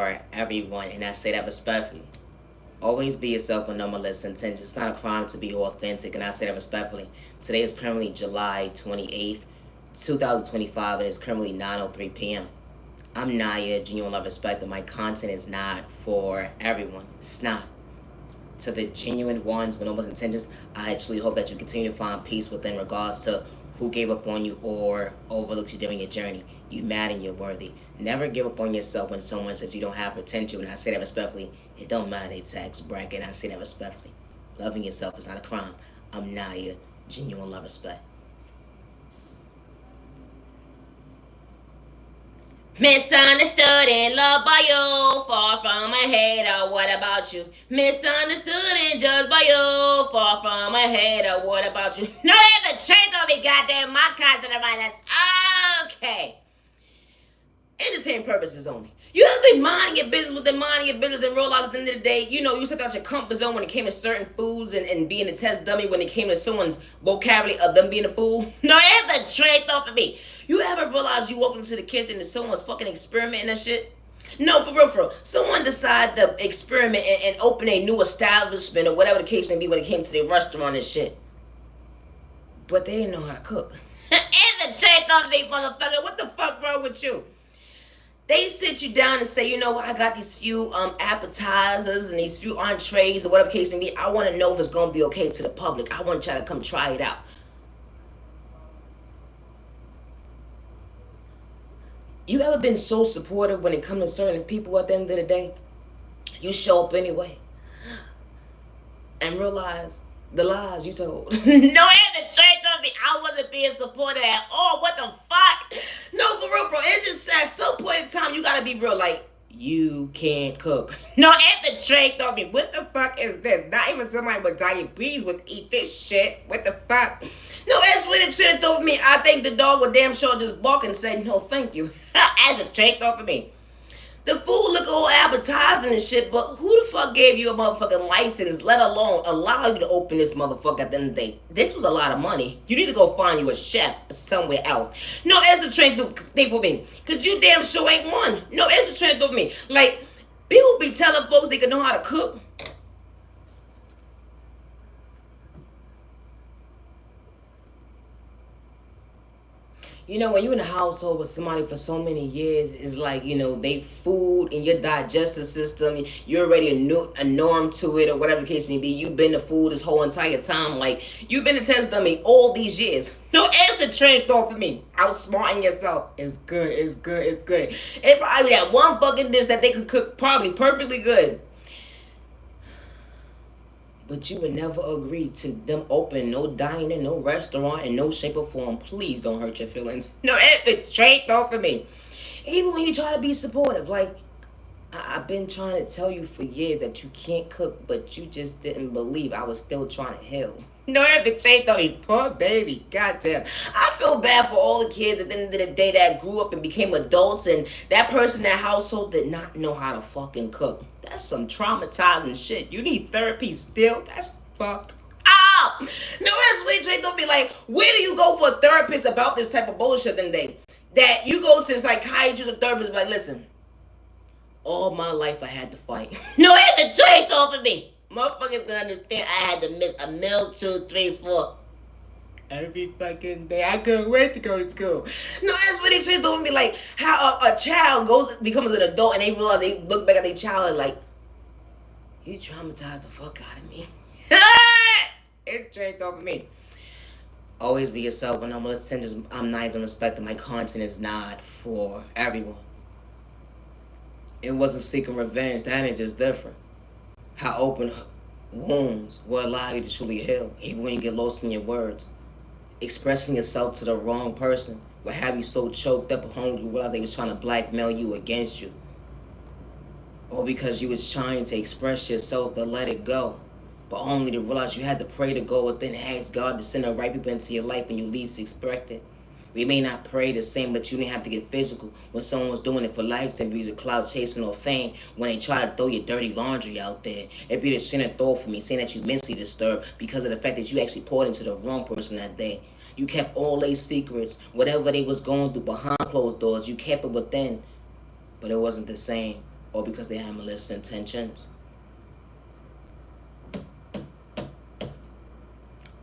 for everyone, and I say that respectfully. Always be yourself with no malicious intentions. It's not a crime to be authentic, and I say that respectfully. Today is currently July 28th, 2025, and it's currently 9:03 p.m. I'm Naya, genuine love, respect, but my content is not for everyone. It's not. To the genuine ones with no malicious intentions, I actually hope that you continue to find peace within regards to who gave up on you or overlooked you during your journey. You mad and you're worthy. Never give up on yourself when someone says you don't have potential, and I say that respectfully. It don't matter their tax bracket, and I say that respectfully. Loving yourself is not a crime. I'm Naya, genuine love, respect. Misunderstood and loved by you, far from a hater, what about you? Misunderstood and judged by you, far from a hater, what about you? No, ever change on me, goddamn, my content of mine, that's okay. Entertainment purposes only. You have to be minding your business with the minding your business and realize at the end of the day, you stepped out your comfort zone when it came to certain foods and being a test dummy when it came to someone's vocabulary of them being a fool. No, it has to trade off of me. You ever realize you walk into the kitchen and someone's fucking experimenting and shit? No, for real. Someone decided to experiment and open a new establishment or whatever the case may be when it came to their restaurant and shit. But they didn't know how to cook. It's a trade off of me, motherfucker. What the fuck wrong with you? They sit you down and say, you know what, I got these few appetizers and these few entrees or whatever case may be. I want to know if it's going to be okay to the public. I want y'all to come try it out. You ever been so supportive when it comes to certain people at the end of the day? You show up anyway and realize the lies you told. No, it hasn't changed on me. I wasn't being supportive at all. What the fuck? No, for real. It's just at some point in time, you gotta be real. Like, you can't cook. No, it hasn't changed on me. What the fuck is this? Not even somebody with diabetes would eat this shit. What the fuck? No, it's really the shit over me. I think the dog would damn sure just bark and say, no, thank you. It hasn't changed off of me. The food look all appetizing and shit, but who the fuck gave you a motherfucking license, let alone allow you to open this motherfucker at the end of the day? This was a lot of money. You need to go find you a chef somewhere else. No, it's the train thing for me. Because you damn sure ain't one. No, it's the train thing for me. Like, people be telling folks they can know how to cook. When you're in a household with somebody for so many years, it's like, they food in your digestive system, you're already a norm to it or whatever the case may be. You've been to food this whole entire time. Like, you've been a test dummy all these years. No, it's the train thought for me. Outsmarting yourself. It's good. It's good. It's probably that one fucking dish that they could cook probably perfectly good. But you would never agree to them open no dining, no restaurant, in no shape or form. Please don't hurt your feelings. No, it's straight off of me. Even when you try to be supportive, like, I've been trying to tell you for years that you can't cook, but you just didn't believe. I was still trying to help. No, it's straight off me. Poor baby. Goddamn. I feel bad for all the kids at the end of the day that grew up and became adults, and that person in that household did not know how to fucking cook. That's some traumatizing shit. You need therapy still? That's fucked up. No, that's really straight don't be like, where do you go for a therapist about this type of bullshit then that you go to a psychiatrist or therapist like, listen, all my life I had to fight. No, it's the straight off of me. Motherfuckers gonna understand I had to miss a meal, 2, 3, 4 every fucking day. I couldn't wait to go to school. No, that's what they say. Don't be like how a child becomes an adult and they realize, they look back at their child like, you traumatized the fuck out of me. It's straight off of me. Always be yourself. When I'm listening, I'm nice and respected. My content is not for everyone. It wasn't seeking revenge. That ain't just different. How open wounds will allow you to truly heal, even when you get lost in your words. Expressing yourself to the wrong person will have you so choked up and hungry you realize they was trying to blackmail you against you. Or because you was trying to express yourself to let it go, but only to realize you had to pray to go within and ask God to send the right people into your life when you least expect it. We may not pray the same, but you didn't have to get physical when someone was doing it for likes and views or cloud chasing or fame. When they try to throw your dirty laundry out there, it'd be the sin of thought for me, saying that you mentally disturbed because of the fact that you actually poured into the wrong person that day. You kept all their secrets, whatever they was going through behind closed doors, you kept it within, but it wasn't the same. or because they have malicious intentions.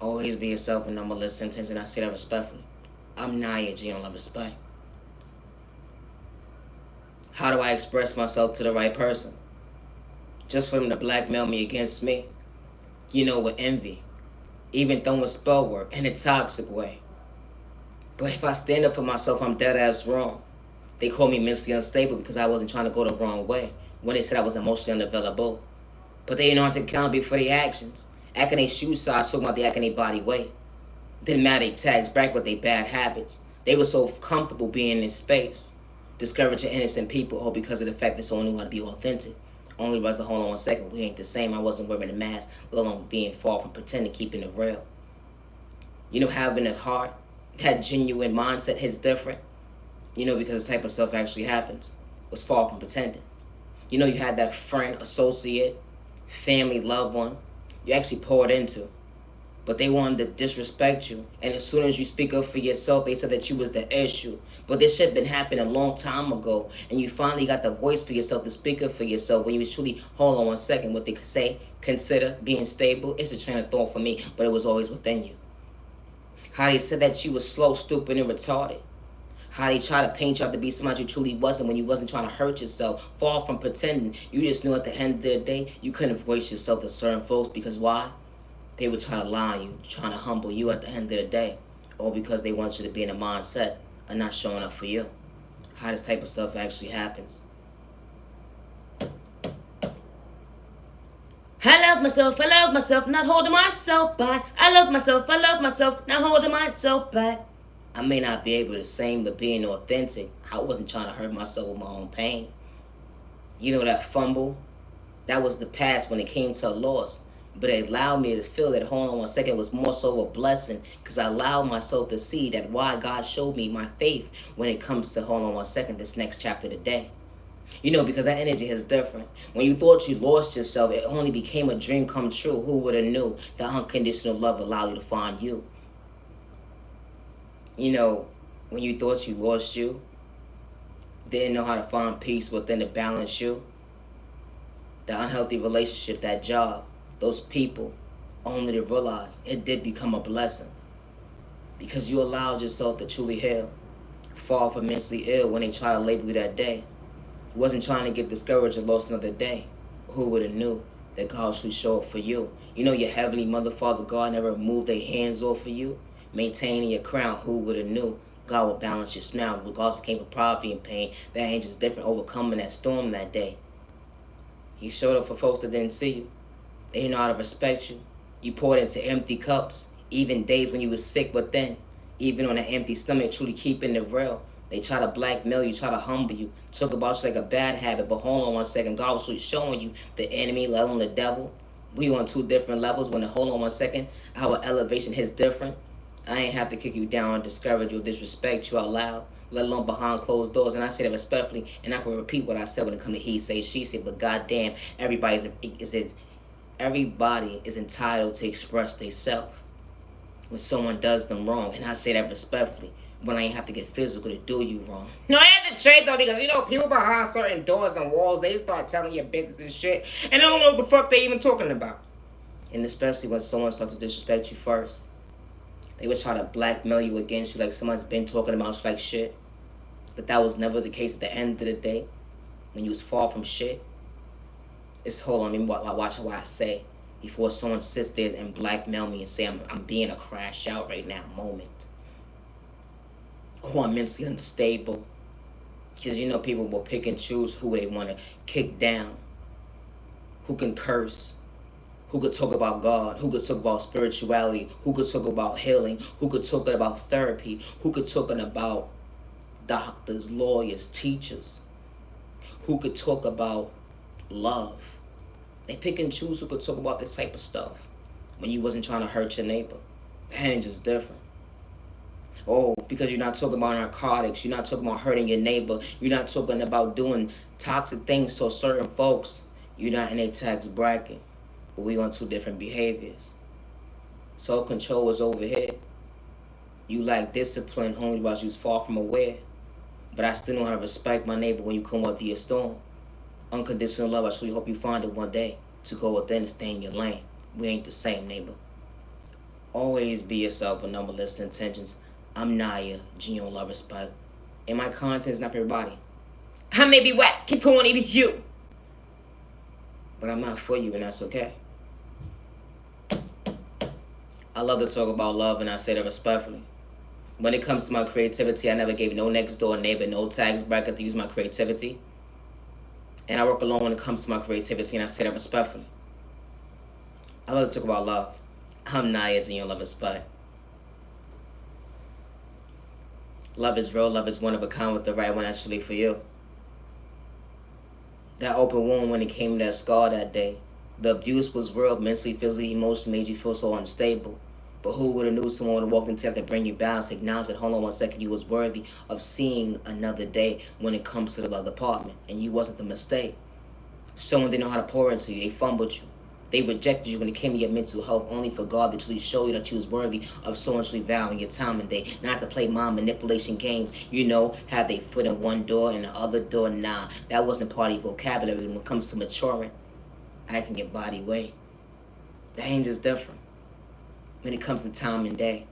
Always be yourself with no malicious intention. I say that respectfully. I'm not your G on love respect. How do I express myself to the right person? Just for them to blackmail me against me? With envy. Even throwing spell work in a toxic way. But if I stand up for myself, I'm dead ass wrong. They call me mentally unstable because I wasn't trying to go the wrong way when they said I was emotionally unavailable. But they didn't know how to account me for their actions. Acting their shoe size, talking about they acting their body weight. Didn't matter they tags back with their bad habits. They were so comfortable being in this space. Discouraging innocent people all because of the fact that someone knew how to be authentic. Only was the hold on 1 second, we ain't the same. I wasn't wearing a mask, let alone being far from pretending, keeping it real. Having a heart, that genuine mindset hits different. Because the type of stuff actually happens. Was far from pretending. You had that friend, associate, family, loved one you actually poured into. But they wanted to disrespect you. And as soon as you speak up for yourself, they said that you was the issue. But this shit been happening a long time ago. And you finally got the voice for yourself to speak up for yourself when you was truly, hold on 1 second, what they could say, consider being stable. It's a train of thought for me, but it was always within you. How they said that you was slow, stupid, and retarded. How they try to paint you out to be somebody you truly wasn't when you wasn't trying to hurt yourself. Far from pretending. You just knew at the end of the day, you couldn't voice yourself to certain folks because why? They would try to lie on you, trying to humble you at the end of the day. Or because they want you to be in a mindset of not showing up for you. How this type of stuff actually happens. I love myself, not holding myself back. I love myself, not holding myself back. I may not be able to sing, but being authentic, I wasn't trying to hurt myself with my own pain. That fumble, that was the past when it came to a loss. But it allowed me to feel that hold on 1 second was more so a blessing because I allowed myself to see that why God showed me my faith when it comes to hold on 1 second, this next chapter today. Because that energy is different. When you thought you lost yourself, it only became a dream come true. Who would have knew that unconditional love allowed you to find you? When you thought you lost you, didn't know how to find peace within to balance you. The unhealthy relationship, that job, those people, only to realize it did become a blessing. Because you allowed yourself to truly heal. Far from mentally ill when they try to label you that day. You wasn't trying to get discouraged or lost another day. Who would have knew that God should show up for you? Your heavenly mother, Father God never moved their hands off for you. Maintaining your crown, who would have knew God would balance your smile. Regardless came from poverty and pain, that ain't just different, overcoming that storm that day. You showed up for folks that didn't see you. They didn't know how to respect you. You poured into empty cups, even days when you was sick within. Even on an empty stomach, truly keeping it real. They try to blackmail you, try to humble you, talk about you like a bad habit, but hold on 1 second, God was really showing you the enemy, let alone the devil. We on 2 different levels. When the hold on 1 second, our elevation is different. I ain't have to kick you down, discourage you, disrespect you out loud, let alone behind closed doors. And I say that respectfully, and I can repeat what I said when it comes to he say, she say, but goddamn, everybody is entitled to express themselves when someone does them wrong. And I say that respectfully, when I ain't have to get physical to do you wrong. No, I have to trade though, because people behind certain doors and walls, they start telling your business and shit, and I don't know what the fuck they even talking about. And especially when someone starts to disrespect you first. They would try to blackmail you against you like someone's been talking about you like shit. But that was never the case at the end of the day. When you was far from shit. It's, hold on, let me watch what I say. Before someone sits there and blackmail me and say I'm being a crash out right now moment. Or I'm mentally unstable. Because people will pick and choose who they want to kick down. Who can curse. Who could talk about God, who could talk about spirituality, who could talk about healing, who could talk about therapy, who could talk about doctors, lawyers, teachers, who could talk about love. They pick and choose who could talk about this type of stuff when you wasn't trying to hurt your neighbor. And just different. Oh, because you're not talking about narcotics, you're not talking about hurting your neighbor, you're not talking about doing toxic things to certain folks, you're not in a tax bracket. But we on 2 different behaviors. Self-control was over here. You lack discipline only while you was far from aware. But I still know how to respect my neighbor when you come up to your storm. Unconditional love, I truly hope you find it one day to go within and stay in your lane. We ain't the same, neighbor. Always be yourself with no malicious intentions. I'm Naya, genuine love, respect. And my content is not for everybody. I may be whack, keep corny to you. But I'm not for you, and that's okay. I love to talk about love, and I say that respectfully. When it comes to my creativity, I never gave no next door neighbor no tags bracket to use my creativity. And I work alone when it comes to my creativity, and I say that respectfully. I love to talk about love. I'm Naya, genuine love, respect. Love is real, love is one of a kind with the right one actually for you. That open wound when it came to that scar that day. The abuse was real, mentally, physically, emotionally, made you feel so unstable. But who would have knew someone would have walked into that to bring you balance, acknowledge that, hold on one second, you was worthy of seeing another day when it comes to the love department. And you wasn't the mistake. Someone didn't know how to pour into you. They fumbled you. They rejected you when it came to your mental health, only for God to truly show you that you was worthy of so much valuing your time and day. Not to play mind manipulation games, have they foot in one door and the other door. Nah, that wasn't part of your vocabulary when it comes to maturing. I can get body weight. The ain't just different when it comes to time and day.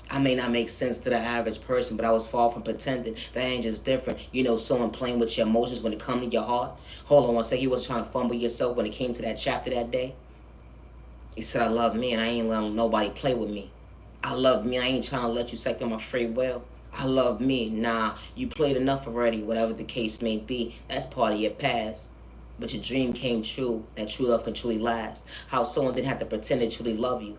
I may not make sense to the average person, but I was far from pretending. That ain't just different. Someone playing with your emotions when it comes to your heart. Hold on one second, you was trying to fumble yourself when it came to that chapter that day. You said, I love me, and I ain't letting nobody play with me. I love me, I ain't trying to let you second my free will. I love me, nah, you played enough already, whatever the case may be. That's part of your past. But your dream came true, that true love can truly last. How someone didn't have to pretend to truly love you.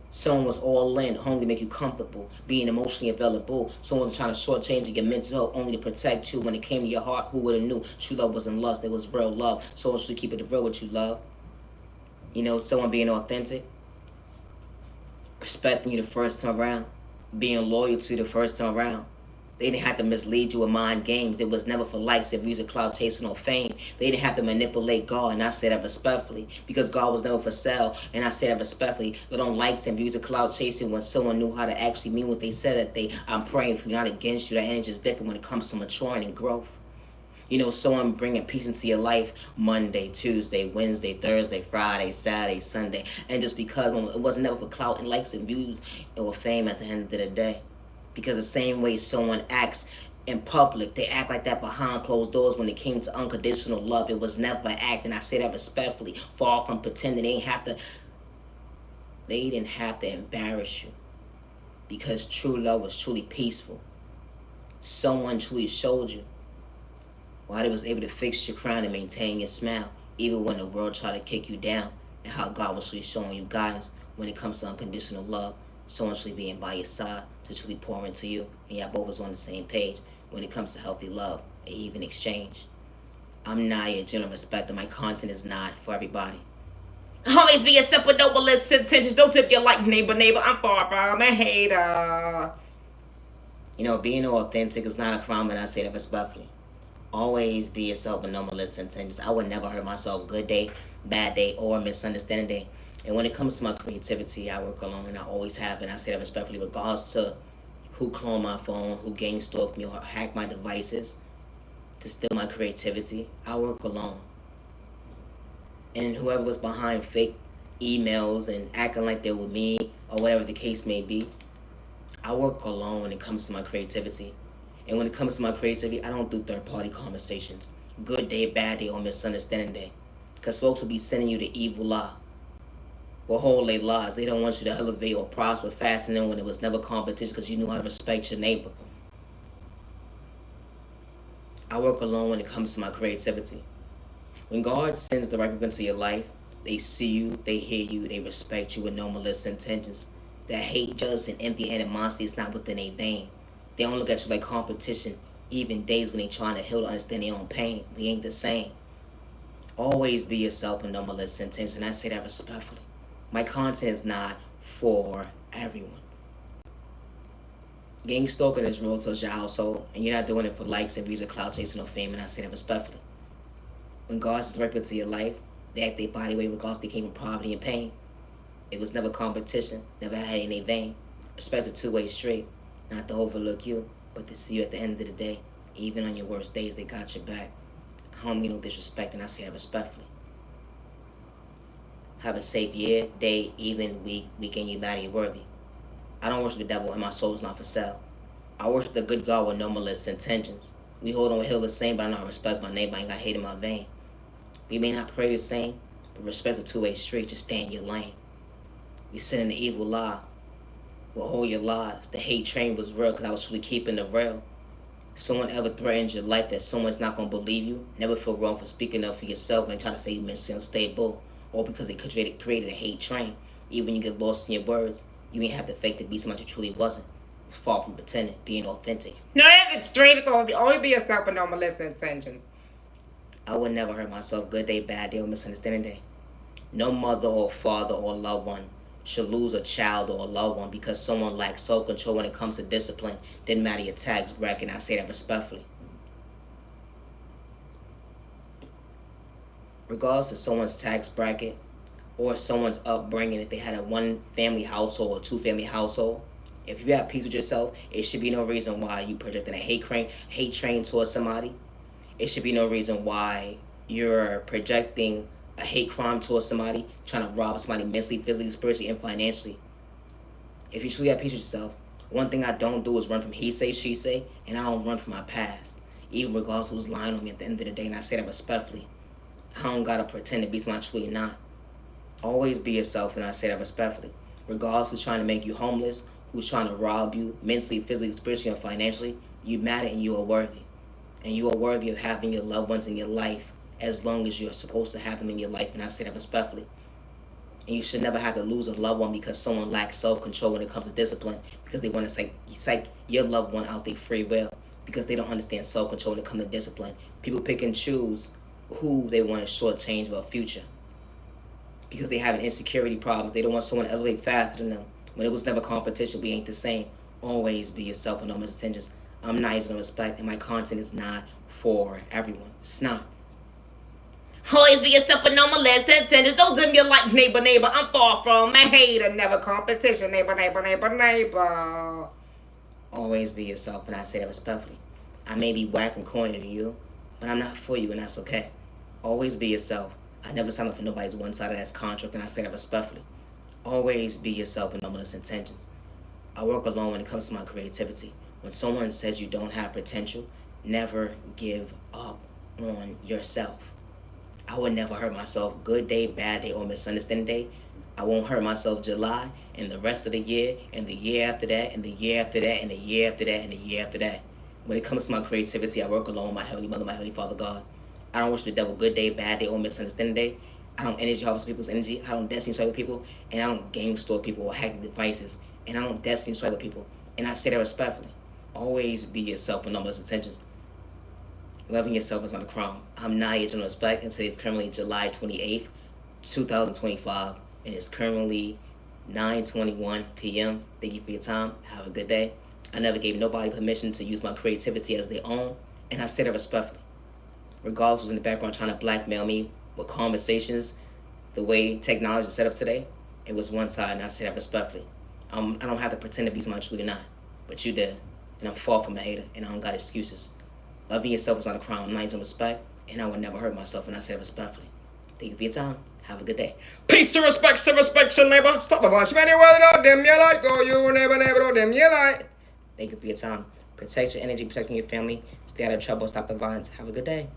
Someone was all in, only to make you comfortable, being emotionally available. Someone was trying to shortchange your mental health, only to protect you. When it came to your heart, who would have knew? True love wasn't lust, it was real love. Someone should keep it real with you, love. Someone being authentic, respecting you the first time around, being loyal to you the first time around. They didn't have to mislead you with mind games. It was never for likes, and views, or clout chasing or fame. They didn't have to manipulate God, and I say that respectfully, because God was never for sale, and I say that respectfully. They don't likes and views or clout chasing when someone knew how to actually mean what they said that I'm praying for you, not against you. That energy is different when it comes to maturing and growth. Someone bringing peace into your life Monday, Tuesday, Wednesday, Thursday, Friday, Saturday, Sunday, and just because it wasn't never for clout and likes and views or fame at the end of the day. Because the same way someone acts in public, they act like that behind closed doors when it came to unconditional love. It was never an act, and I say that respectfully, far from pretending. They didn't have to embarrass you, because true love was truly peaceful. Someone truly showed you why they was able to fix your crown and maintain your smile, even when the world tried to kick you down, and how God was truly showing you guidance when it comes to unconditional love. Someone truly being by your side to truly pour into you, and y'all both was on the same page when it comes to healthy love and even exchange. I'm Naya, genuine respect, and my content is not for everybody. Always be yourself with no malicious intentions. Don't tip your like neighbor. I'm far from a hater. Being authentic is not a crime, and I say that respectfully. Always be yourself with no malicious intentions. I would never hurt myself, good day, bad day, or misunderstanding day. And when it comes to my creativity, I work alone, and I always have, and I say that respectfully, regardless to who cloned my phone, who gang stalked me, or hacked my devices to steal my creativity. I work alone. And whoever was behind fake emails and acting like they were me, or whatever the case may be, I work alone when it comes to my creativity. And when it comes to my creativity, I don't do third-party conversations. Good day, bad day, or misunderstanding day. Because folks will be sending you the evil lie. Will hold their lies. They don't want you to elevate or prosper fast enough when it was never competition, because you knew how to respect your neighbor. I work alone when it comes to my creativity. When God sends the right people into your life, they see you, they hear you, they respect you with no malicious intentions. That hate, jealous, and empty-handed monster is not within their vein. They don't look at you like competition, even days when they trying to heal to understand their own pain. We ain't the same. Always be yourself with no malicious intentions, and I say that respectfully. My content is not for everyone. Gang stalking is real to your household, and you're not doing it for likes and views or clout chasing or fame, and I say that respectfully. When God's directed to your life, they act their body weight regardless they came from poverty and pain. It was never competition, never had it in their vein. Respect's a two-way street, not to overlook you, but to see you at the end of the day. Even on your worst days, they got your back. I don't mean no disrespect, and I say that respectfully. Have a safe year, day, evening, week, weekend, humanity worthy. I don't worship the devil, and my soul is not for sale. I worship the good God with no malicious intentions. We hold on hill the same, but I don't respect my neighbor. I ain't got hate in my vein. We may not pray the same, but respect a two-way street. Just stay in your lane. We sit in the evil lie. Well, hold your lies. The hate train was real because I was truly keeping it real. If someone ever threatens your life that someone's not going to believe you, never feel wrong for speaking up for yourself and trying to say you're mentally unstable, or because they created a hate train. Even when you get lost in your words, you ain't have to fake to be somebody you truly wasn't. Far from pretending, being authentic. No, it's straight. It's always be yourself with no malicious intentions. I would never hurt myself. Good day, bad day, or misunderstanding day. No mother or father or loved one should lose a child or a loved one because someone lacks self-control when it comes to discipline. Didn't matter your tax bracket, and I say that respectfully. Regardless of someone's tax bracket or someone's upbringing, if they had a one-family household or two-family household, if you have peace with yourself, it should be no reason why you projecting a hate train towards somebody. It should be no reason why you're projecting a hate crime towards somebody, trying to rob somebody mentally, physically, spiritually, and financially. If you truly have peace with yourself, one thing I don't do is run from he say, she say, and I don't run from my past. Even regardless of who's lying on me at the end of the day, and I say that respectfully. I don't gotta pretend to be somebody I'm truly not. Always be yourself, and I say that respectfully. Regardless who's trying to make you homeless, who's trying to rob you mentally, physically, spiritually, and financially, you matter and you are worthy. And you are worthy of having your loved ones in your life as long as you're supposed to have them in your life, and I say that respectfully. And you should never have to lose a loved one because someone lacks self-control when it comes to discipline, because they want to psych your loved one out their free will, because they don't understand self-control when it comes to discipline. People pick and choose who they want to shortchange about future because they have insecurity problems. They don't want someone to elevate faster than them. When it was never competition, we ain't the same. Always be yourself and no misintentions. I'm nice and respect, and my content is not for everyone. It's not. Always be yourself with no malicious intentions. Don't dim your light, neighbor, neighbor. I'm far from a hater, never competition, neighbor, neighbor, neighbor, neighbor. Always be yourself, and I say that respectfully. I may be whack and corny to you, but I'm not for you, and that's okay. Always be yourself. I never sign up for nobody's one-sided ass contract, and I say that respectfully. Always be yourself with no malicious intentions. I work alone when it comes to my creativity. When someone says you don't have potential, never give up on yourself. I would never hurt myself. Good day, bad day, or misunderstanding day. I won't hurt myself July and the rest of the year, and the year after that, and the year after that, and the year after that, and the year after that. When it comes to my creativity, I work alone with my Heavenly Mother, my Heavenly Father God. I don't worship the devil. Good day, bad day, or misunderstanding day. I don't energy harvest people's energy. I don't destiny swipe with people, and I don't gang store people or hack devices, and I don't destiny swipe with people. And I say that respectfully. Always be yourself with no malicious intentions. Loving yourself is not a crime. I'm Naya General Respect, and today is currently July 28th, 2025, and it's currently 9:21 p.m. Thank you for your time. Have a good day. I never gave nobody permission to use my creativity as their own, and I say that respectfully. Regardless who's in the background trying to blackmail me with conversations, the way technology is set up today, it was one side, and I say that respectfully. I don't have to pretend to be somebody truly not, but you did, and I'm far from a hater, and I don't got excuses. Loving yourself is not a crime. I'm not in respect, and I would never hurt myself, and I say it respectfully. Thank you for your time. Have a good day. Peace and respect your neighbor. Stop the voice, man. Don't dim your light. Go, you neighbor, neighbor, don't dim your light. Thank you for your time. Protect your energy, protecting your family. Stay out of trouble, stop the violence. Have a good day.